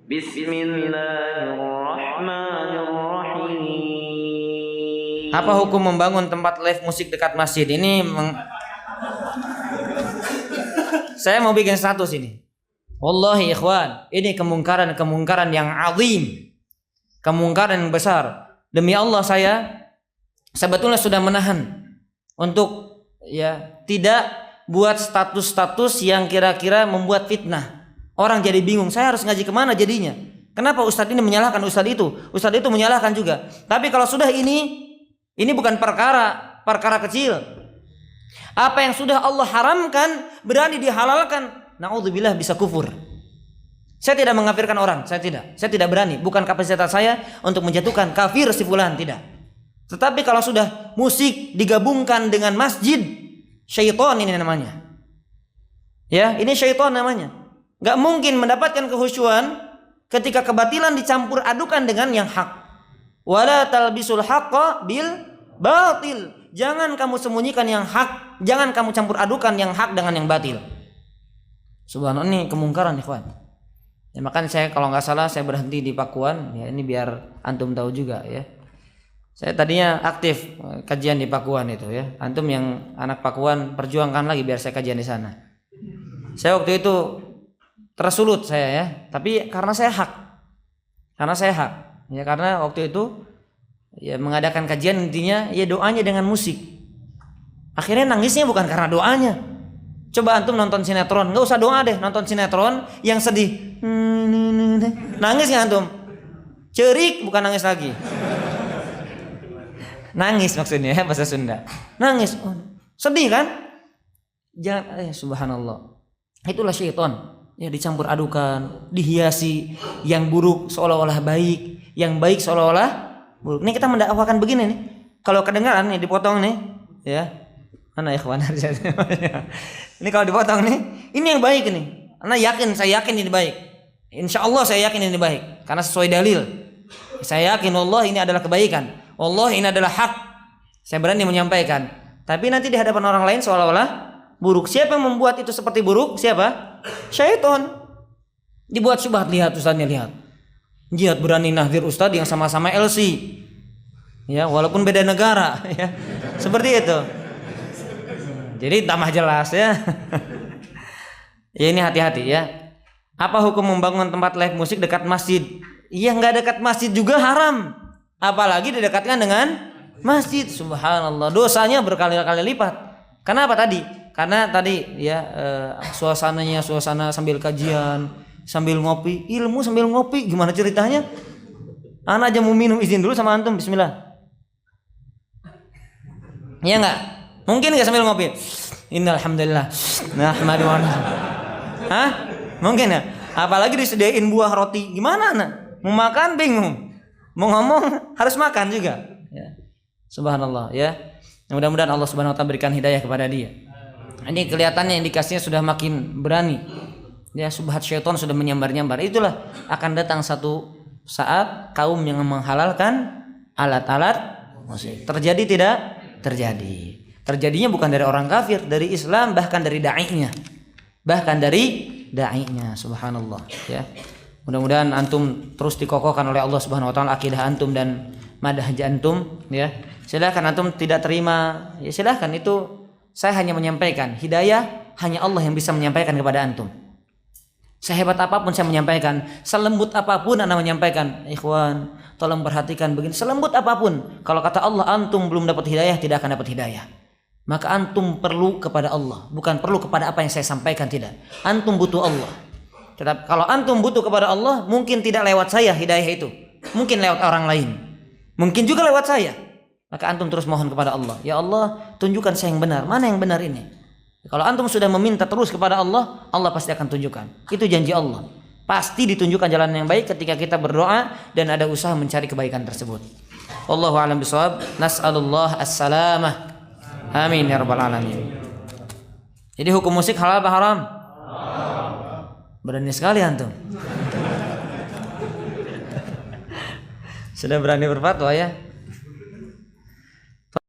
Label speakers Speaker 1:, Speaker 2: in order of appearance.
Speaker 1: Bismillahirrahmanirrahim. Apa hukum membangun tempat live musik dekat masjid? Saya mau bikin status ini. Wallahi ikhwan, ini kemungkaran yang azim. Kemungkaran yang besar. Demi Allah saya sebetulnya sudah menahan untuk tidak buat status-status yang kira-kira membuat fitnah. Orang jadi bingung, saya harus ngaji kemana jadinya? Kenapa ustadz ini menyalahkan ustadz itu menyalahkan juga. Tapi kalau sudah ini bukan perkara kecil. Apa yang sudah Allah haramkan berani dihalalkan, naudzubillah bisa kufur. Saya tidak mengkafirkan orang, saya tidak berani. Bukan kapasitas saya untuk menjatuhkan kafir si fulan, tidak. Tetapi kalau sudah musik digabungkan dengan masjid, syaitan ini namanya. Ya, ini syaitan namanya. Gak mungkin mendapatkan kehusyuan ketika kebatilan dicampur adukan dengan yang hak. Wala talbisul haqqa bil batil. Jangan kamu sembunyikan yang hak, jangan kamu campur adukan yang hak dengan yang batil. Subhanallah, ini kemungkaran ikhwan. Ya, makanya saya kalau nggak salah saya berhenti di Pakuan. Ya, ini biar antum tahu juga ya. Saya tadinya aktif kajian di Pakuan itu ya. Antum yang anak Pakuan perjuangkan lagi biar saya kajian di sana. Saya waktu itu tersulut saya ya, tapi karena saya hak. Ya, karena waktu itu ya mengadakan kajian intinya ya doanya dengan musik. Akhirnya nangisnya bukan karena doanya. Coba antum nonton sinetron, nggak usah doa deh, nonton sinetron yang sedih. Nangis nggak antum? Cerik bukan nangis lagi. Nangis maksudnya ya, bahasa Sunda. Nangis. Oh, sedih kan? Jangan subhanallah. Itulah syaitan. Ya dicampur adukan, dihiasi yang buruk seolah-olah baik, yang baik seolah-olah buruk. Ini kita mendakwakan begini nih. Kalau kedengaran nih dipotong nih, ya. Mana ikhwan? Ini kalau dipotong nih, ini yang baik nih. Saya yakin ini baik. Insya Allah saya yakin ini baik karena sesuai dalil. Saya yakin Allah ini adalah kebaikan. Allah ini adalah hak. Saya berani menyampaikan. Tapi nanti di hadapan orang lain seolah-olah buruk. Siapa yang membuat itu seperti buruk? Siapa? Syaitan. Dibuat syubhat, lihat ustaznya, lihat. Jihad berani nahdir ustaz yang sama-sama LC. Ya, walaupun beda negara ya. Seperti itu. Jadi tambah jelas ya. Ya ini hati-hati ya. Apa hukum membangun tempat live musik dekat masjid? Iya, enggak dekat masjid juga haram. Apalagi didekatkan dengan masjid. Subhanallah, dosanya berkali-kali lipat. Kenapa tadi? Karena tadi ya suasana sambil kajian, sambil ngopi, ilmu sambil ngopi, gimana ceritanya? Anak aja mau minum, izin dulu sama antum, bismillah. Iya enggak? Mungkin enggak sambil ngopi? Innal hamdalillah. Nahmadu wa Hah? Mungkin ya? Apalagi disediain buah roti, gimana anak? Mau makan bingung. Mau ngomong harus makan juga. Ya. Subhanallah ya. Mudah-mudahan Allah Subhanahu wa taala berikan hidayah kepada dia. Ini kelihatannya indikasinya sudah makin berani. Ya, subhat syaitan sudah menyambar-nyambar. Itulah akan datang satu saat kaum yang menghalalkan alat-alat musik. Terjadi tidak? Terjadi. Terjadinya bukan dari orang kafir, dari Islam, bahkan dari da'inya. Subhanallah ya. Mudah-mudahan antum terus dikokohkan oleh Allah Subhanahu wa taala akidah antum dan madhaj antum ya. Silakan antum tidak terima, ya silakan, itu saya hanya menyampaikan. Hidayah hanya Allah yang bisa menyampaikan kepada antum. Sehebat apapun saya menyampaikan, selembut apapun anda menyampaikan, ikhwan, tolong perhatikan begini, selembut apapun, kalau kata Allah antum belum dapat hidayah, tidak akan dapat hidayah. Maka antum perlu kepada Allah, bukan perlu kepada apa yang saya sampaikan, tidak. Antum butuh Allah. Tetapi kalau antum butuh kepada Allah, mungkin tidak lewat saya hidayah itu, mungkin lewat orang lain, mungkin juga lewat saya. Maka antum terus mohon kepada Allah, ya Allah tunjukkan saya yang benar, mana yang benar ini. Kalau antum sudah meminta terus kepada Allah, Allah pasti akan tunjukkan. Itu janji Allah, pasti ditunjukkan jalan yang baik ketika kita berdoa dan ada usaha mencari kebaikan tersebut. Wallahu a'lam bishawab. Nas'alullah as-salamah. Amin ya rabbal alamin. Jadi hukum musik halal apa haram? Berani sekali antum. Sudah berani berfatwa ya.